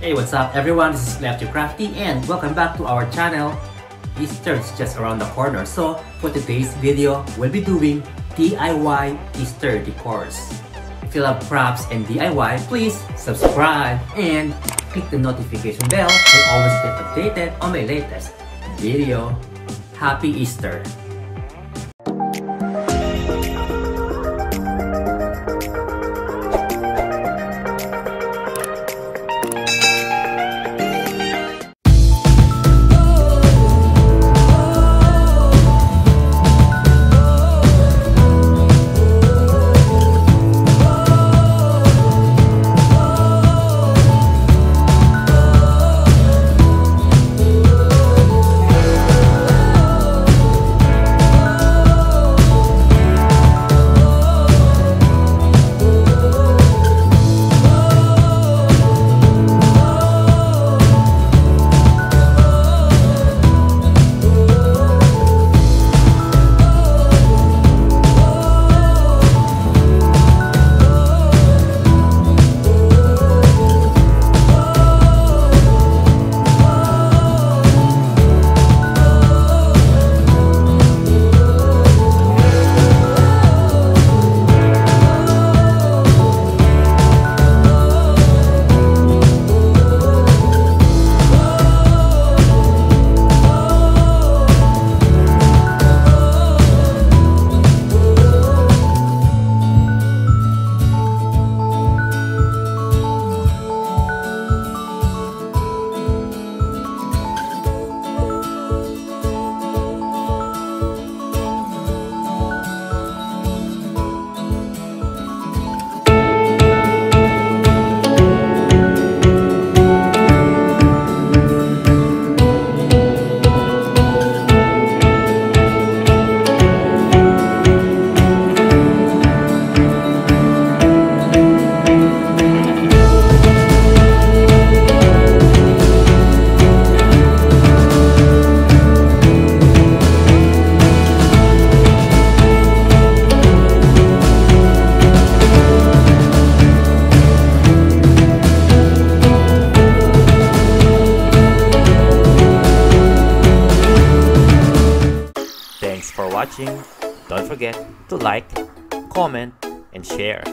Hey, what's up everyone? This is Crafty and welcome back to our channel. Easter is just around the corner, so for today's video, we'll be doing DIY Easter decors. If you love crafts and DIY, please subscribe and click the notification bell to always get updated on my latest video. Happy Easter! Thanks for watching. Don't forget to like, comment, and share.